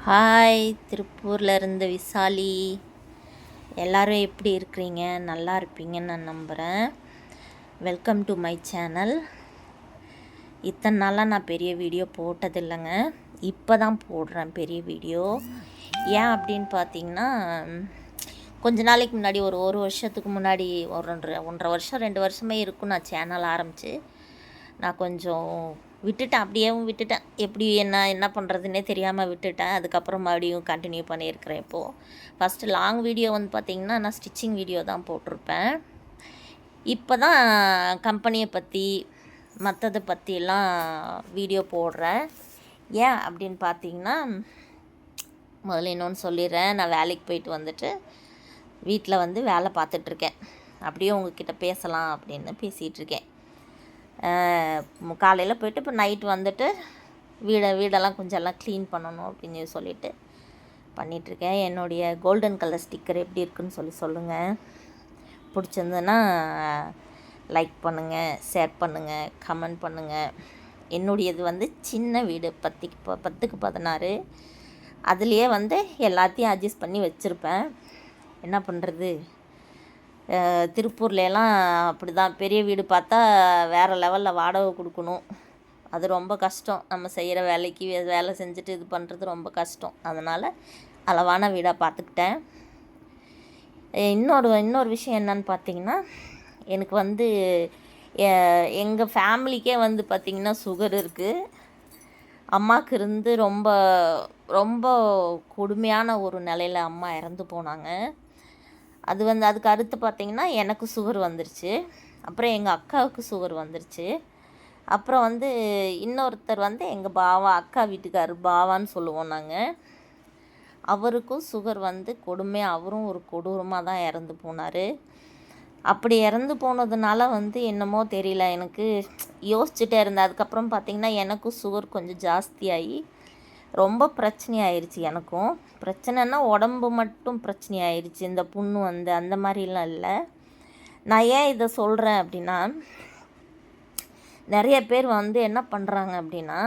Hi, திருப்பூரில் இருந்து விசாலி. எல்லோரும் எப்படி இருக்கிறீங்க? நல்லா இருப்பீங்கன்னு நான் நம்புகிறேன். Welcome to my channel. இத்தனை நாளாக நான் பெரிய வீடியோ போட்டதில்லைங்க. இப்போ தான் போடுறேன் பெரிய வீடியோ. ஏன் அப்படின்னு பார்த்தீங்கன்னா, கொஞ்ச நாளைக்கு முன்னாடி ஒரு வருஷத்துக்கு முன்னாடி ஒன்றரை வருஷம் 2 வருஷமே இருக்கும் நான் சேனல் ஆரம்பித்து. நான் கொஞ்சம் விட்டுட்டேன். எப்படி என்ன பண்ணுறதுன்னே தெரியாமல் விட்டுட்டேன். அதுக்கப்புறம் மறுபடியும் கண்டினியூ பண்ணியிருக்கிறேன். இப்போது ஃபஸ்ட்டு லாங் வீடியோ வந்து பார்த்திங்கன்னா நான் ஸ்டிச்சிங் வீடியோ தான் போட்டிருப்பேன். இப்போ தான் கம்பெனியை பற்றி மற்றதை பற்றிலாம் வீடியோ போடுறேன். ஏன் அப்படின்னு பார்த்தீங்கன்னா, முதல்ல இன்னொன்று சொல்லிடுறேன். நான் வேலைக்கு போயிட்டு வந்துட்டு வீட்டில் வந்து வேலை பார்த்துட்ருக்கேன். அப்படியே உங்ககிட்ட பேசலாம் அப்படின்னு பேசிகிட்ருக்கேன். காலையில் போய்ட்டு இப்போ நைட்டு வந்துட்டு வீடெல்லாம் கொஞ்சம் எல்லாம் க்ளீன் பண்ணணும் அப்படின்னு சொல்லிட்டு பண்ணிகிட்ருக்கேன். என்னுடைய கோல்டன் கலர் ஸ்டிக்கர் எப்படி இருக்குதுன்னு சொல்லுங்கள். பிடிச்சிருந்ததுன்னா லைக் பண்ணுங்கள், ஷேர் பண்ணுங்கள், கமெண்ட் பண்ணுங்கள். என்னுடையது வந்து சின்ன வீடு, 10க்கு 16. அதுலேயே வந்து எல்லாத்தையும் அட்ஜஸ்ட் பண்ணி வச்சுருப்பேன். என்ன பண்ணுறது, திருப்பூர்லாம் அப்படி தான். பெரிய வீடு பார்த்தா வேறு லெவலில் வாடகை கொடுக்கணும். அது ரொம்ப கஷ்டம். நம்ம செய்கிற வேலைக்கு வேலை செஞ்சுட்டு இது பண்ணுறது ரொம்ப கஷ்டம். அதனால் அளவான வீடாக பார்த்துக்கிட்டேன். இன்னொரு விஷயம் என்னன்னு பார்த்தீங்கன்னா, எனக்கு வந்து எங்கள் ஃபேமிலிக்கே வந்து பார்த்திங்கன்னா சுகர் இருக்குது. அம்மாவுக்கு இருந்து ரொம்ப ரொம்ப கொடுமையான ஒரு நிலையில் அம்மா இறந்து போனாங்க. அதுக்கு அடுத்து பார்த்திங்கன்னா எனக்கு சுகர் வந்துருச்சு. அப்புறம் எங்கள் அக்காவுக்கு சுகர் வந்துருச்சு. அப்புறம் வந்து இன்னொருத்தர் வந்து எங்கள் பாவா, அக்கா வீட்டுக்கார் பாவான்னு சொல்லுவோம் நாங்கள். அவருக்கும் சுகர் வந்து கொடுமையாக, அவரும் ஒரு கொடூரமாக தான் இறந்து போனார். அப்படி இறந்து போனதுனால வந்து என்னமோ தெரியல, எனக்கு யோசிச்சுட்டே இருந்தேன். அதுக்கப்புறம் பார்த்திங்கன்னா எனக்கும் சுகர் கொஞ்சம் ஜாஸ்தியாகி ரொம்ப பிரச்சனை ஆயிடுச்சு. எனக்கும் பிரச்சனைன்னா உடம்பு மட்டும் பிரச்சனை ஆயிடுச்சு. இந்த புண்ணு வந்து அந்த மாதிரிலாம் இல்லை. நான் ஏன் இதை சொல்கிறேன் அப்படின்னா, நிறைய பேர் வந்து என்ன பண்ணுறாங்க அப்படின்னா,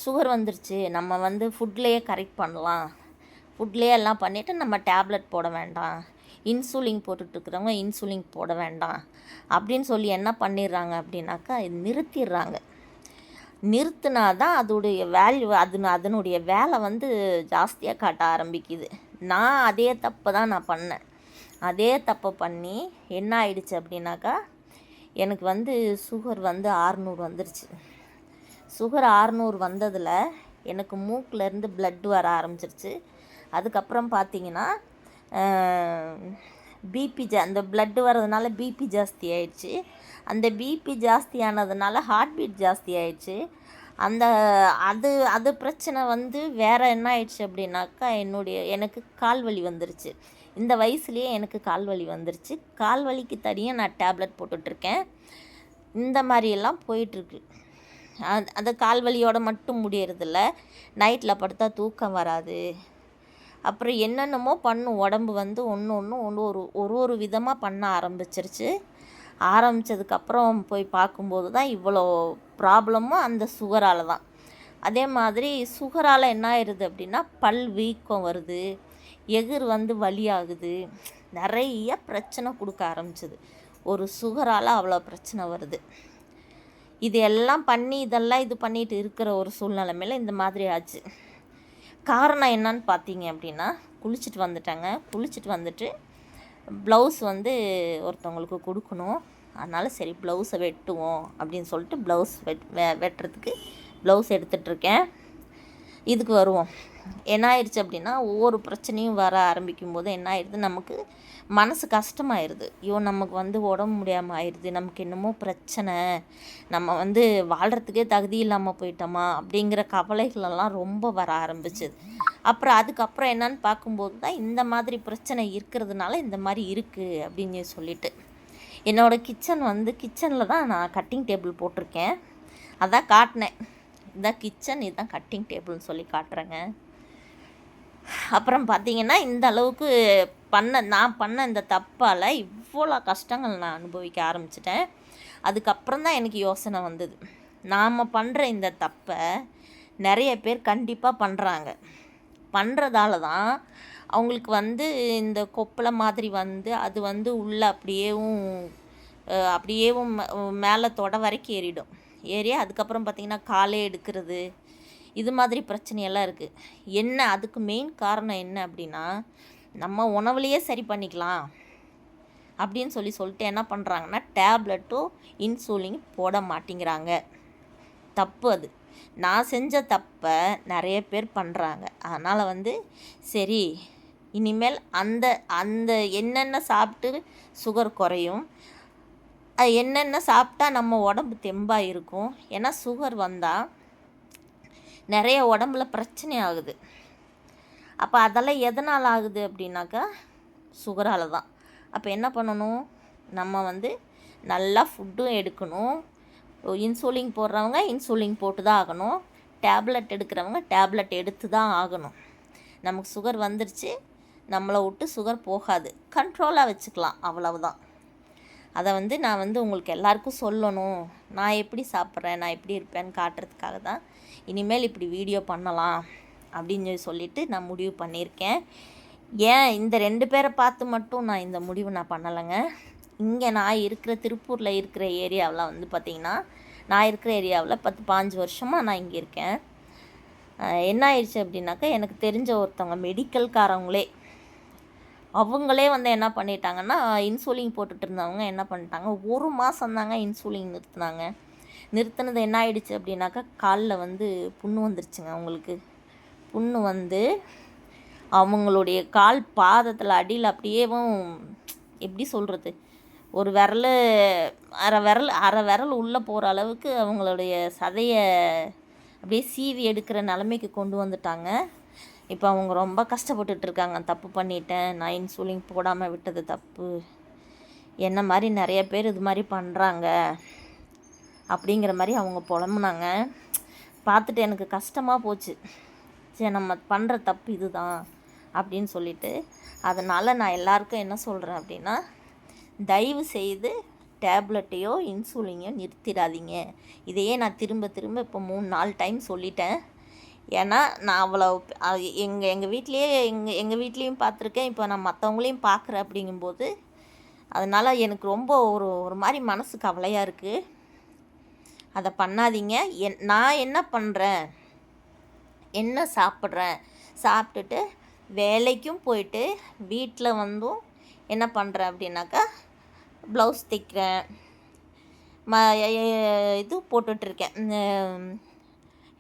சுகர் வந்துருச்சு, நம்ம வந்து ஃபுட்லேயே கரெக்ட் பண்ணலாம், ஃபுட்லேயே எல்லாம் பண்ணிவிட்டு நம்ம டேப்லெட் போட வேண்டாம், இன்சுலின் போட்டுட்ருக்குறவங்க இன்சுலின் போட வேண்டாம் அப்படின்னு சொல்லி என்ன பண்ணிடுறாங்க அப்படின்னாக்கா, இது நிறுத்தினா தான் அதோடைய வேல்யூ, அதனுடைய வேலை வந்து ஜாஸ்தியாக காட்ட ஆரம்பிக்குது. நான் அதே தப்பை தான் நான் பண்ணேன். அதே தப்பை பண்ணி என்ன ஆயிடுச்சு அப்படின்னாக்கா, எனக்கு வந்து சுகர் வந்து 600 வந்துருச்சு. சுகர் 600 வந்ததில் எனக்கு மூக்கிலேருந்து பிளட் வர ஆரம்பிச்சிருச்சு. அதுக்கப்புறம் பார்த்திங்கன்னா பிபி அந்த பிளட்டு வர்றதுனால பிபி ஜாஸ்தி ஆயிடுச்சு. அந்த பிபி ஜாஸ்தி ஆனதுனால ஹார்ட் பீட் ஜாஸ்தி ஆயிடுச்சு. அது பிரச்சனை வந்து வேறு என்ன ஆயிடுச்சு அப்படின்னாக்கா, எனக்கு கால் வலி வந்துருச்சு. இந்த வயசுலேயே எனக்கு கால் வலி வந்துருச்சு. கால் வலிக்கு தனியாக நான் டேப்லெட் போட்டுட்ருக்கேன். இந்த மாதிரியெல்லாம் போயிட்டுருக்கு. அந்த கால் வலியோடு மட்டும் முடியறதில்ல, நைட்டில் படுத்தா தூக்கம் வராது. அப்புறம் என்னென்னமோ பண்ணும் உடம்பு வந்து ஒரு விதமாக பண்ண ஆரம்பிச்சிருச்சு. ஆரம்பித்ததுக்கப்புறம் போய் பார்க்கும்போது தான் இவ்வளோ ப்ராப்ளமும் அந்த சுகரால் தான். அதே மாதிரி சுகரால் என்ன ஆயிடுது அப்படின்னா, பல் வீக்கம் வருது, எகிர் வந்து வலியாகுது, நிறைய பிரச்சனை கொடுக்க ஆரம்பிச்சிது. ஒரு சுகரால் அவ்வளோ பிரச்சனை வருது. இதெல்லாம் பண்ணி இது பண்ணிட்டு இருக்கிற ஒரு சூழ்நிலைமையில் இந்த மாதிரி ஆச்சு. காரணம் என்னன்னு பார்த்தீங்க அப்படின்னா, குளிச்சுட்டு வந்துட்டு ப்ளவுஸ் வந்து ஒருத்தவங்களுக்கு கொடுக்கணும். அதனால் சரி ப்ளவுஸை வெட்டுவோம் அப்படின்னு சொல்லிட்டு ப்ளவுஸ் வெட்டுறதுக்கு ப்ளவுஸ் எடுத்துகிட்ருக்கேன். இதுக்கு வருவோம். என்ன ஆயிடுச்சு அப்படின்னா, ஒவ்வொரு பிரச்சனையும் வர ஆரம்பிக்கும் போது என்ன ஆயிடுது, நமக்கு மனசு கஷ்டமாயிருது. ஐயோ, நமக்கு வந்து உடம்பு முடியாமல் ஆயிடுது, நமக்கு என்னமோ பிரச்சனை, நம்ம வந்து வாழ்கிறதுக்கே தகுதி இல்லாமல் போயிட்டோமா அப்படிங்கிற கவலைகளெல்லாம் ரொம்ப வர ஆரம்பிச்சுது. அதுக்கப்புறம் என்னன்னு பார்க்கும்போது தான் இந்த மாதிரி பிரச்சனை இருக்கிறதுனால இந்த மாதிரி இருக்குது அப்படின்னு சொல்லிட்டு, என்னோடய கிச்சனில் தான் நான் கட்டிங் டேபிள் போட்டிருக்கேன். அதான் காட்டினேன். இதான் கிச்சன், இதுதான் கட்டிங் டேபிள்னு சொல்லி காட்டுறேங்க. அப்புறம் பார்த்திங்கன்னா, இந்த அளவுக்கு நான் பண்ண இந்த தப்பால் இவ்வளோ கஷ்டங்கள் நான் அனுபவிக்க ஆரம்பிச்சிட்டேன். அதுக்கப்புறம் தான் எனக்கு யோசனை வந்தது, நாம் பண்ணுற இந்த தப்பை நிறைய பேர் கண்டிப்பாக பண்ணுறாங்க. பண்ணுறதால தான் அவங்களுக்கு வந்து இந்த கொப்பளை மாதிரி வந்து அது வந்து உள்ளே அப்படியேவும் மேலே தொட வரைக்கும் ஏறிடும். ஏறி அதுக்கப்புறம் பார்த்திங்கன்னா காலே எடுக்கிறது, இது மாதிரி பிரச்சனையெல்லாம் இருக்குது. என்ன அதுக்கு மெயின் காரணம் என்ன அப்படின்னா, நம்ம உணவுலையே சரி பண்ணிக்கலாம் அப்படின்னு சொல்லிட்டு என்ன பண்ணுறாங்கன்னா, டேப்லெட்டும் இன்சுலின் போட மாட்டேங்கிறாங்க. தப்பு அது. நான் செஞ்ச தப்பை நிறைய பேர் பண்ணுறாங்க. அதனால் வந்து சரி, இனிமேல் அந்த அந்த என்னென்ன சாப்பிட்டு சுகர் குறையும், அது என்னென்ன சாப்பிட்டா நம்ம உடம்பு தெம்பாக இருக்கும். ஏன்னா சுகர் வந்தால் நிறைய உடம்புல பிரச்சனை ஆகுது. அப்போ அதெல்லாம் எதனால் ஆகுது அப்படின்னாக்கா சுகரால் தான். அப்போ என்ன பண்ணணும், நம்ம வந்து நல்லா ஃபுட்டும் எடுக்கணும். இன்சுலின் போடுறவங்க இன்சுலின் போட்டு தான் ஆகணும். டேப்லெட் எடுக்கிறவங்க டேப்லெட் எடுத்து தான் ஆகணும். நமக்கு சுகர் வந்துருச்சு, நம்மளை விட்டு சுகர் போகாது, கண்ட்ரோலாக வச்சுக்கலாம், அவ்வளவுதான். அதை வந்து நான் வந்து உங்களுக்கு எல்லாருக்கும் சொல்லணும், நான் எப்படி சாப்பிட்றேன், நான் எப்படி இருப்பேன்னு காட்டுறதுக்காக தான் இனிமேல் இப்படி வீடியோ பண்ணலாம் அப்படின்னு சொல்லிட்டு நான் முடிவு பண்ணியிருக்கேன். ஏன் இந்த 2 பேரை பார்த்து மட்டும் நான் இந்த முடிவு நான் பண்ணலைங்க. இங்கே நான் இருக்கிற திருப்பூரில் இருக்கிற ஏரியாவில் வந்து பார்த்திங்கன்னா, நான் இருக்கிற ஏரியாவில் 10-15 வருஷமாக நான் இங்கே இருக்கேன். என்ன ஆயிடுச்சு அப்படின்னாக்கா, எனக்கு தெரிஞ்ச ஒருத்தவங்க மெடிக்கல்காரவங்களே அவங்களே வந்து என்ன பண்ணிட்டாங்கன்னா, இன்சுலின் போட்டுட்டு இருந்தவங்க என்ன பண்ணிட்டாங்க, 1 மாதம் தாங்க இன்சுலின் நிறுத்தினாங்க. நிறுத்தினது என்ன ஆயிடுச்சு அப்படின்னாக்கா, காலில் வந்து புண்ணு வந்துருச்சுங்க. அவங்களுக்கு புண்ணு வந்து அவங்களுடைய கால் பாதத்தில் அடியில் அப்படியேவும் எப்படி சொல்கிறது, ஒரு அரை விரல் உள்ளே போகிற அளவுக்கு அவங்களுடைய சதையை அப்படியே சீவி எடுக்கிற நிலைமைக்கு கொண்டு வந்துட்டாங்க. இப்போ அவங்க ரொம்ப கஷ்டப்பட்டுட்ருக்காங்க. தப்பு பண்ணிட்டேன், நான் இன்சுலின் போடாமல் விட்டது தப்பு, என்ன மாதிரி நிறைய பேர் இது மாதிரி பண்ணுறாங்க அப்படிங்கிற மாதிரி அவங்க புலம்புனாங்க. பார்த்துட்டு எனக்கு கஷ்டமாக போச்சு. சரி, நம்ம பண்ணுற தப்பு இது தான் அப்படின்னு சொல்லிட்டு, அதனால் நான் எல்லாருக்கும் என்ன சொல்கிறேன் அப்படின்னா, தயவு செய்து டேப்லெட்டையோ இன்சுலினையோ நிறுத்திடாதீங்க. இதையே நான் திரும்ப இப்போ 3-4 டைம் சொல்லிட்டேன். ஏன்னா நான் அவ்வளோ எங்கள் வீட்லேயே எங்கள் வீட்லேயும் பார்த்துருக்கேன், இப்போ நான் மற்றவங்களையும் பார்க்குறேன். அப்படிங்கும்போது அதனால் எனக்கு ரொம்ப ஒரு மாதிரி மனசு கவலையாக இருக்குது. அதை பண்ணாதீங்க. நான் என்ன பண்ணுறேன், என்ன சாப்பிட்றேன், சாப்பிட்டுட்டு வேலைக்கும் போயிட்டு வீட்டில் வந்தும் என்ன பண்ணுறேன் அப்படின்னாக்கா, ப்ளவுஸ் தைக்கிறேன், இது போட்டுட்ருக்கேன்,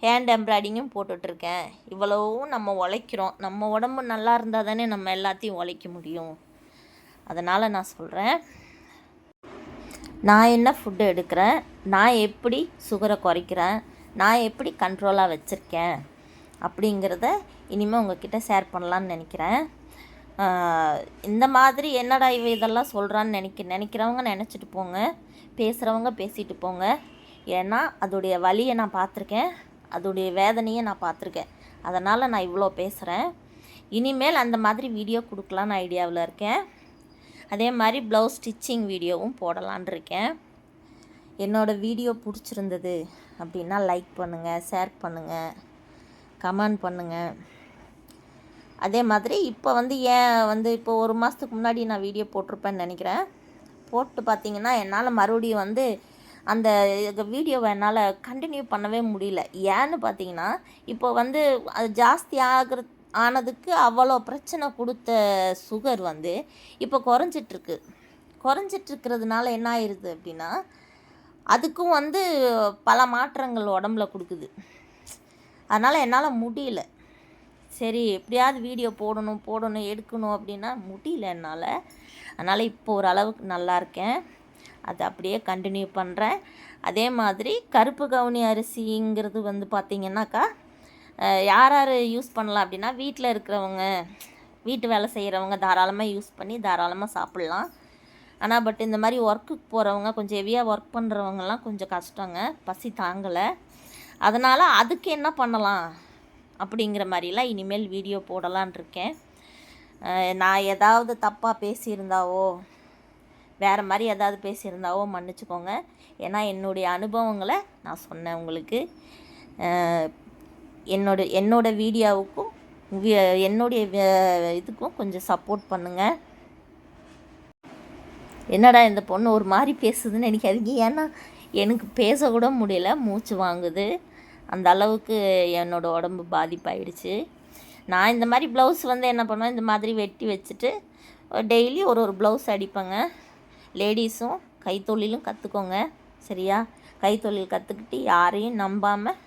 ஹேண்ட் எம்ப்ராய்டிங்கும் போட்டுட்ருக்கேன். இவ்வளவும் நம்ம உழைக்கிறோம். நம்ம உடம்பு நல்லா இருந்தால் தானே நம்ம எல்லாத்தையும் உழைக்க முடியும். அதனால் நான் சொல்கிறேன், நான் என்ன ஃபுட்டு எடுக்கிறேன், நான் எப்படி சுகரை குறைக்கிறேன், நான் எப்படி கண்ட்ரோலாக வச்சுருக்கேன் அப்படிங்கிறத இனிமேல் உங்கள்கிட்ட ஷேர் பண்ணலான்னு நினைக்கிறேன். இந்த மாதிரி என்னடா இதெல்லாம் சொல்கிறான்னு நினைக்கிறவங்க நினச்சிட்டு போங்க, பேசுகிறவங்க பேசிட்டு போங்க. ஏன்னா அதோடைய வலியை நான் பார்த்துருக்கேன், அதோடைய வேதனையை நான் பார்த்துருக்கேன். அதனால் நான் இவ்வளோ பேசுகிறேன். இனிமேல் அந்த மாதிரி வீடியோ கொடுக்கலான்னு ஐடியாவில் இருக்கேன். அதே மாதிரி ப்ளவுஸ் ஸ்டிச்சிங் வீடியோவும் போடலான் இருக்கேன். என்னோடய வீடியோ பிடிச்சிருந்தது அப்படின்னா லைக் பண்ணுங்கள், ஷேர் பண்ணுங்கள், கமெண்ட் பண்ணுங்கள். அதே மாதிரி இப்போ இப்போ 1 மாதத்துக்கு முன்னாடி நான் வீடியோ போட்டிருப்பேன்னு நினைக்கிறேன். போட்டு பார்த்தீங்கன்னா என்னால் மறுபடியும் அந்த வீடியோவை என்னால் கண்டினியூ பண்ணவே முடியல. ஏன்னு பார்த்தீங்கன்னா, இப்போ அது ஜாஸ்தி ஆனதுக்கு அவ்வளோ பிரச்சனை கொடுத்த சுகர் இப்போ குறைஞ்சிட்ருக்கிறதுனால என்ன ஆயிடுது அப்படின்னா, அதுக்கும் பல மாற்றங்கள் உடம்புல கொடுக்குது. அதனால் என்னால் முடியல. சரி, எப்படியாவது வீடியோ போடணும் எடுக்கணும் அப்படின்னா முடியல என்னால். அதனால் இப்போ ஓரளவுக்கு நல்லா இருக்கேன். அதை அப்படியே கண்டினியூ பண்ணுறேன். அதே மாதிரி கருப்பு கவுனி அரிசிங்கிறது பார்த்திங்கன்னாக்கா, யார் யூஸ் பண்ணலாம் அப்படின்னா, வீட்டில் இருக்கிறவங்க, வீட்டு வேலை செய்கிறவங்க தாராளமாக யூஸ் பண்ணி தாராளமாக சாப்பிட்லாம். ஆனால் பட் இந்த மாதிரி ஒர்க்குக்கு போகிறவங்க, கொஞ்சம் ஹெவியாக ஒர்க் பண்ணுறவங்கலாம் கொஞ்சம் கஷ்டங்க, பசி தாங்கலை. அதனால் அதுக்கு என்ன பண்ணலாம் அப்படிங்கிற மாதிரிலாம் இனிமேல் வீடியோ போடலான் இருக்கேன். நான் ஏதாவது தப்பாக பேசியிருந்தாவோ, வேறு மாதிரி ஏதாவது பேசியிருந்தாவோ மன்னிச்சுக்கோங்க. ஏன்னா என்னுடைய அனுபவங்களை நான் சொன்னேன் உங்களுக்கு. என்னோட வீடியோவுக்கும் என்னுடைய இதுக்கும் கொஞ்சம் சப்போர்ட் பண்ணுங்கள். என்னடா இந்த பொண்ணு ஒரு மாதிரி பேசுதுன்னு நினைக்காதீங்க, ஏன்னா எனக்கு பேசக்கூட முடியல, மூச்சு வாங்குது, அந்த அளவுக்கு என்னோடய உடம்பு பாதிப்பாயிடுச்சு. நான் இந்த மாதிரி ப்ளவுஸ் வந்து என்ன பண்ணுவேன், இந்த மாதிரி வெட்டி வச்சுட்டு டெய்லி ஒரு ப்ளவுஸ் அடிப்பேங்க. லேடிஸும் கைத்தொழிலும் கற்றுக்கோங்க, சரியா? கைத்தொழில் கற்றுக்கிட்டு யாரையும் நம்பாமல்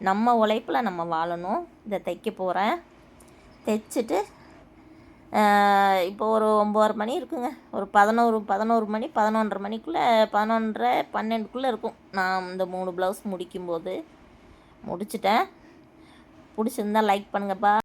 நம்ம உழைப்பில் நம்ம வாழணும். இதை தைக்க போகிறேன். தைச்சிட்டு இப்போ ஒரு 9:30 மணி இருக்குங்க, ஒரு 11 மணி 11:30 மணிக்குள்ளே 11:30 12க்குள்ளே இருக்கும் நான் இந்த 3 ப்ளவுஸ் முடிக்கும்போது. முடிச்சிட்டேன். பிடிச்சிருந்தா லைக் பண்ணுங்கப்பா.